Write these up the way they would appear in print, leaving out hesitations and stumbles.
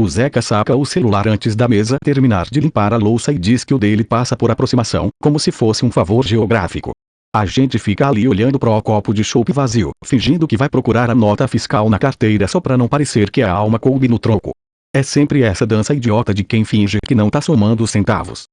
O Zeca saca o celular antes da mesa terminar de limpar a louça e diz que o dele passa por aproximação, como se fosse um favor geográfico. A gente fica ali olhando pro copo de chopp vazio, fingindo que vai procurar a nota fiscal na carteira só pra não parecer que a alma coube no troco. É sempre essa dança idiota de quem finge que não tá somando os centavos.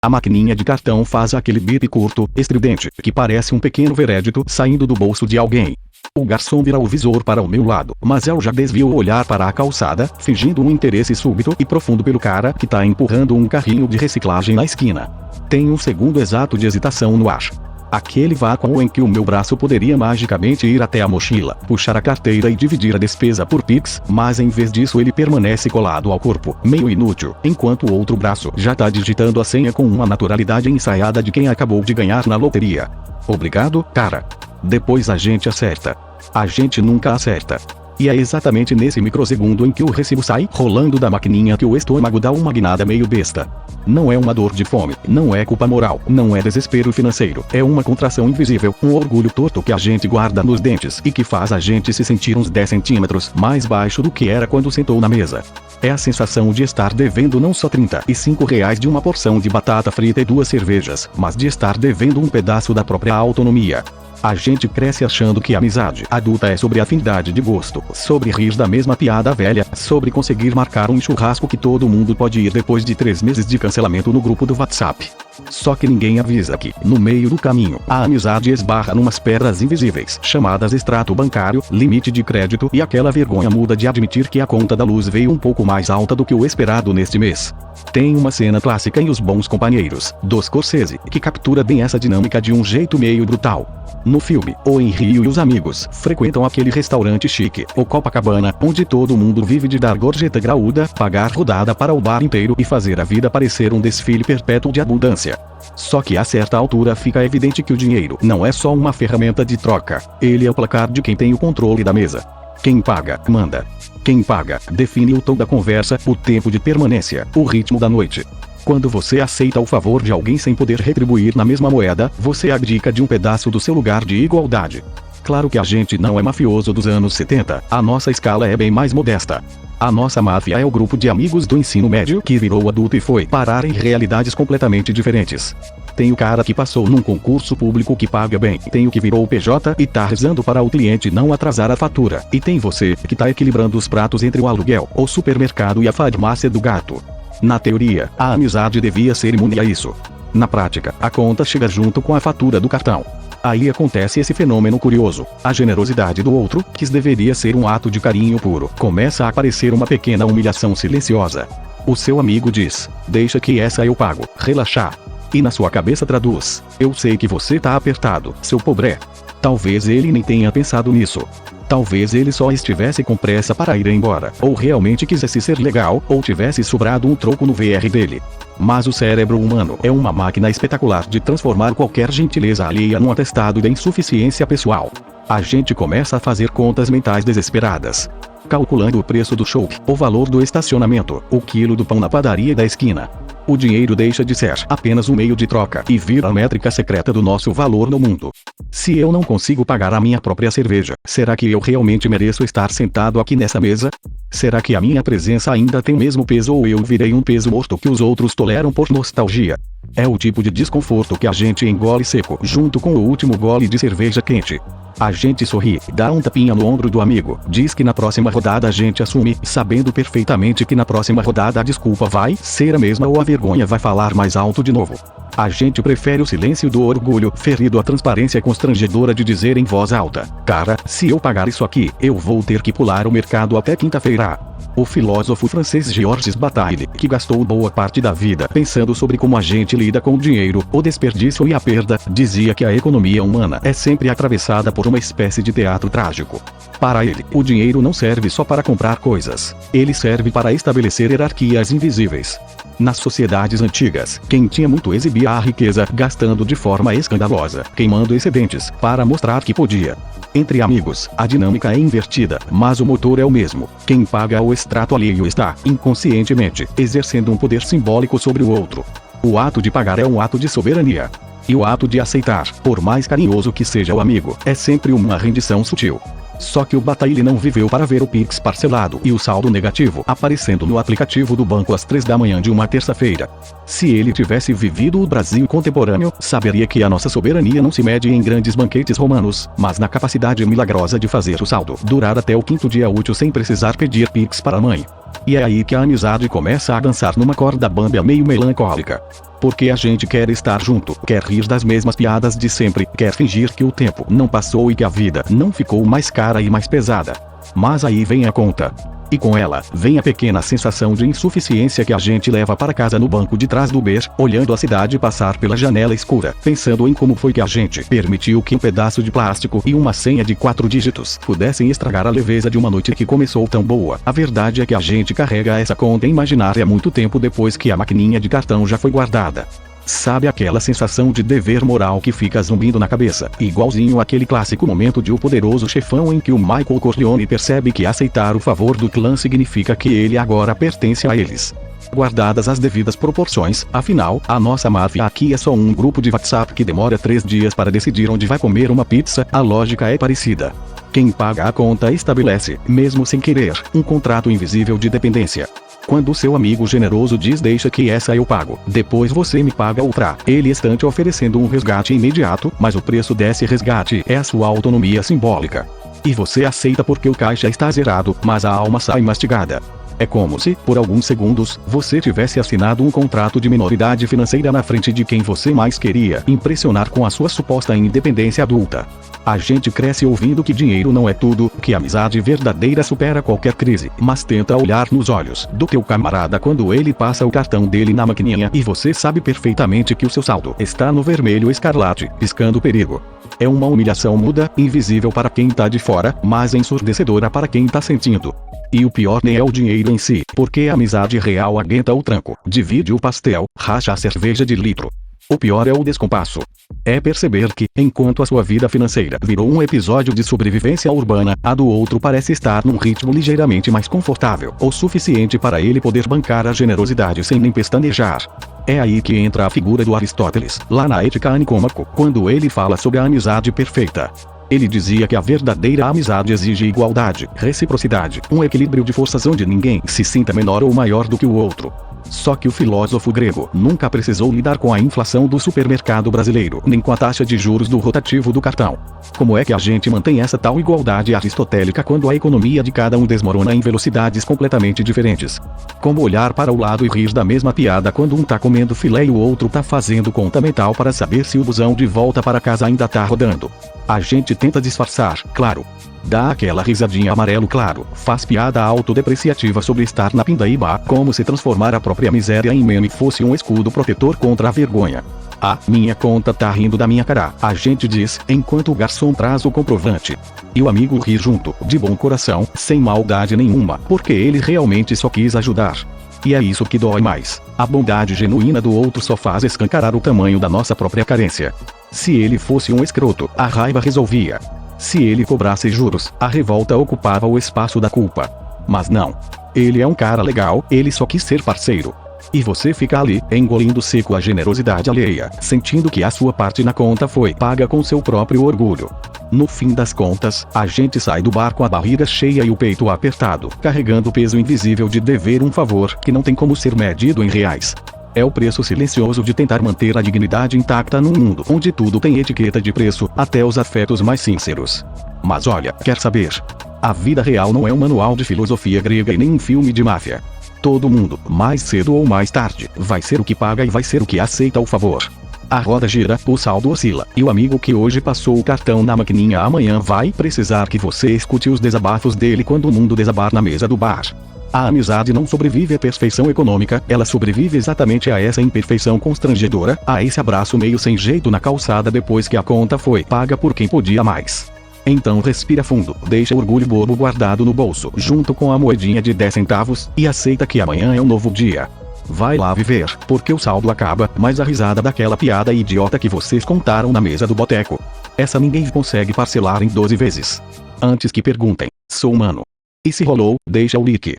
A maquininha de cartão faz aquele bip curto, estridente, que parece um pequeno veredito saindo do bolso de alguém. O garçom vira o visor para o meu lado, mas eu já desvio o olhar para a calçada, fingindo um interesse súbito e profundo pelo cara que tá empurrando um carrinho de reciclagem na esquina. Tem um segundo exato de hesitação no ar. Aquele vácuo em que o meu braço poderia magicamente ir até a mochila, puxar a carteira e dividir a despesa por Pix, mas em vez disso ele permanece colado ao corpo, meio inútil, enquanto o outro braço já tá digitando a senha com uma naturalidade ensaiada de quem acabou de ganhar na loteria. Obrigado, cara. Depois a gente acerta. A gente nunca acerta. E é exatamente nesse microsegundo em que o recibo sai rolando da maquininha que o estômago dá uma guinada meio besta. Não é uma dor de fome, não é culpa moral, não é desespero financeiro, é uma contração invisível, um orgulho torto que a gente guarda nos dentes e que faz a gente se sentir uns 10 centímetros mais baixo do que era quando sentou na mesa. É a sensação de estar devendo não só R$ 35 de uma porção de batata frita e 2 cervejas, mas de estar devendo um pedaço da própria autonomia. A gente cresce achando que a amizade adulta é sobre afinidade de gosto, sobre rir da mesma piada velha, sobre conseguir marcar um churrasco que todo mundo pode ir depois de 3 meses de cancelamento no grupo do WhatsApp. Só que ninguém avisa que, no meio do caminho, a amizade esbarra numas pedras invisíveis, chamadas extrato bancário, limite de crédito e aquela vergonha muda de admitir que a conta da luz veio um pouco mais alta do que o esperado neste mês. Tem uma cena clássica em Os Bons Companheiros, do Scorsese, que captura bem essa dinâmica de um jeito meio brutal. No filme, o Henry e os amigos frequentam aquele restaurante chique, o Copacabana, onde todo mundo vive de dar gorjeta graúda, pagar rodada para o bar inteiro e fazer a vida parecer um desfile perpétuo de abundância. Só que a certa altura fica evidente que o dinheiro não é só uma ferramenta de troca, ele é o placar de quem tem o controle da mesa. Quem paga, manda. Quem paga, define o tom da conversa, o tempo de permanência, o ritmo da noite. Quando você aceita o favor de alguém sem poder retribuir na mesma moeda, você abdica de um pedaço do seu lugar de igualdade. Claro que a gente não é mafioso dos anos 70, a nossa escala é bem mais modesta. A nossa máfia é o grupo de amigos do ensino médio que virou adulto e foi parar em realidades completamente diferentes. Tem o cara que passou num concurso público que paga bem, tem o que virou PJ e tá rezando para o cliente não atrasar a fatura, e tem você que tá equilibrando os pratos entre o aluguel, o supermercado e a farmácia do gato. Na teoria, a amizade devia ser imune a isso. Na prática, a conta chega junto com a fatura do cartão. Aí acontece esse fenômeno curioso. A generosidade do outro, que deveria ser um ato de carinho puro, começa a parecer uma pequena humilhação silenciosa. O seu amigo diz: deixa que essa eu pago, relaxar. E na sua cabeça traduz: eu sei que você tá apertado, seu pobre. Talvez ele nem tenha pensado nisso. Talvez ele só estivesse com pressa para ir embora, ou realmente quisesse ser legal, ou tivesse sobrado um troco no VR dele. Mas o cérebro humano é uma máquina espetacular de transformar qualquer gentileza alheia num atestado de insuficiência pessoal. A gente começa a fazer contas mentais desesperadas. Calculando o preço do chopp, o valor do estacionamento, o quilo do pão na padaria da esquina. O dinheiro deixa de ser apenas um meio de troca e vira a métrica secreta do nosso valor no mundo. Se eu não consigo pagar a minha própria cerveja, será que eu realmente mereço estar sentado aqui nessa mesa? Será que a minha presença ainda tem o mesmo peso ou eu virei um peso morto que os outros toleram por nostalgia? É o tipo de desconforto que a gente engole seco junto com o último gole de cerveja quente. A gente sorri, dá um tapinha no ombro do amigo, diz que na próxima rodada a gente assume, sabendo perfeitamente que na próxima rodada a desculpa vai ser a mesma ou a vergonha vai falar mais alto de novo. A gente prefere o silêncio do orgulho, ferido à transparência constrangedora de dizer em voz alta: cara, se eu pagar isso aqui, eu vou ter que pular o mercado até quinta-feira. O filósofo francês Georges Bataille, que gastou boa parte da vida pensando sobre como a gente lida com o dinheiro, o desperdício e a perda, dizia que a economia humana é sempre atravessada por uma espécie de teatro trágico. Para ele, o dinheiro não serve só para comprar coisas. Ele serve para estabelecer hierarquias invisíveis. Nas sociedades antigas, quem tinha muito exibia a riqueza, gastando de forma escandalosa, queimando excedentes, para mostrar que podia. Entre amigos, a dinâmica é invertida, mas o motor é o mesmo. Quem paga o extrato alheio está, inconscientemente, exercendo um poder simbólico sobre o outro. O ato de pagar é um ato de soberania. E o ato de aceitar, por mais carinhoso que seja o amigo, é sempre uma rendição sutil. Só que o Bataille não viveu para ver o Pix parcelado e o saldo negativo aparecendo no aplicativo do banco às 3 da manhã de uma terça-feira. Se ele tivesse vivido o Brasil contemporâneo, saberia que a nossa soberania não se mede em grandes banquetes romanos, mas na capacidade milagrosa de fazer o saldo durar até o 5º dia útil sem precisar pedir Pix para a mãe. E é aí que a amizade começa a dançar numa corda bamba meio melancólica. Porque a gente quer estar junto, quer rir das mesmas piadas de sempre, quer fingir que o tempo não passou e que a vida não ficou mais cara e mais pesada. Mas aí vem a conta. E com ela, vem a pequena sensação de insuficiência que a gente leva para casa no banco de trás do Uber, olhando a cidade passar pela janela escura, pensando em como foi que a gente permitiu que um pedaço de plástico e uma senha de 4 dígitos pudessem estragar a leveza de uma noite que começou tão boa. A verdade é que a gente carrega essa conta imaginária muito tempo depois que a maquininha de cartão já foi guardada. Sabe aquela sensação de dever moral que fica zumbindo na cabeça, igualzinho aquele clássico momento de O Poderoso Chefão em que o Michael Corleone percebe que aceitar o favor do clã significa que ele agora pertence a eles. Guardadas as devidas proporções, afinal, a nossa máfia aqui é só um grupo de WhatsApp que demora 3 dias para decidir onde vai comer uma pizza, a lógica é parecida. Quem paga a conta estabelece, mesmo sem querer, um contrato invisível de dependência. Quando o seu amigo generoso diz deixa que essa eu pago, depois você me paga outra, ele está te oferecendo um resgate imediato, mas o preço desse resgate é a sua autonomia simbólica. E você aceita porque o caixa está zerado, mas a alma sai mastigada. É como se, por alguns segundos, você tivesse assinado um contrato de minoridade financeira na frente de quem você mais queria impressionar com a sua suposta independência adulta. A gente cresce ouvindo que dinheiro não é tudo, que a amizade verdadeira supera qualquer crise, mas tenta olhar nos olhos do teu camarada quando ele passa o cartão dele na maquininha e você sabe perfeitamente que o seu saldo está no vermelho escarlate, piscando perigo. É uma humilhação muda, invisível para quem tá de fora, mas ensurdecedora para quem tá sentindo. E o pior nem é o dinheiro em si, porque a amizade real aguenta o tranco, divide o pastel, racha a cerveja de litro. O pior é o descompasso. É perceber que, enquanto a sua vida financeira virou um episódio de sobrevivência urbana, a do outro parece estar num ritmo ligeiramente mais confortável, o suficiente para ele poder bancar a generosidade sem nem pestanejar. É aí que entra a figura do Aristóteles, lá na Ética Nicômaco, quando ele fala sobre a amizade perfeita. Ele dizia que a verdadeira amizade exige igualdade, reciprocidade, um equilíbrio de forças onde ninguém se sinta menor ou maior do que o outro. Só que o filósofo grego nunca precisou lidar com a inflação do supermercado brasileiro, nem com a taxa de juros do rotativo do cartão. Como é que a gente mantém essa tal igualdade aristotélica quando a economia de cada um desmorona em velocidades completamente diferentes? Como olhar para o lado e rir da mesma piada quando um tá comendo filé e o outro tá fazendo conta mental para saber se o busão de volta para casa ainda tá rodando? A gente tenta disfarçar, claro. Dá aquela risadinha amarelo claro, faz piada autodepreciativa sobre estar na pindaíba, como se transformar a própria miséria em meme fosse um escudo protetor contra a vergonha. Ah, minha conta tá rindo da minha cara, a gente diz, enquanto o garçom traz o comprovante. E o amigo ri junto, de bom coração, sem maldade nenhuma, porque ele realmente só quis ajudar. E é isso que dói mais. A bondade genuína do outro só faz escancarar o tamanho da nossa própria carência. Se ele fosse um escroto, a raiva resolvia. Se ele cobrasse juros, a revolta ocupava o espaço da culpa. Mas não. Ele é um cara legal, ele só quis ser parceiro. E você fica ali, engolindo seco a generosidade alheia, sentindo que a sua parte na conta foi paga com seu próprio orgulho. No fim das contas, a gente sai do bar com a barriga cheia e o peito apertado, carregando o peso invisível de dever um favor que não tem como ser medido em reais. É o preço silencioso de tentar manter a dignidade intacta num mundo onde tudo tem etiqueta de preço, até os afetos mais sinceros. Mas olha, quer saber? A vida real não é um manual de filosofia grega e nem um filme de máfia. Todo mundo, mais cedo ou mais tarde, vai ser o que paga e vai ser o que aceita o favor. A roda gira, o saldo oscila, e o amigo que hoje passou o cartão na maquininha amanhã vai precisar que você escute os desabafos dele quando o mundo desabar na mesa do bar. A amizade não sobrevive à perfeição econômica, ela sobrevive exatamente a essa imperfeição constrangedora, a esse abraço meio sem jeito na calçada depois que a conta foi paga por quem podia mais. Então respira fundo, deixa o orgulho bobo guardado no bolso, junto com a moedinha de 10 centavos, e aceita que amanhã é um novo dia. Vai lá viver, porque o saldo acaba, mas a risada daquela piada idiota que vocês contaram na mesa do boteco. Essa ninguém consegue parcelar em 12 vezes. Antes que perguntem, sou humano. E se rolou, deixa o like.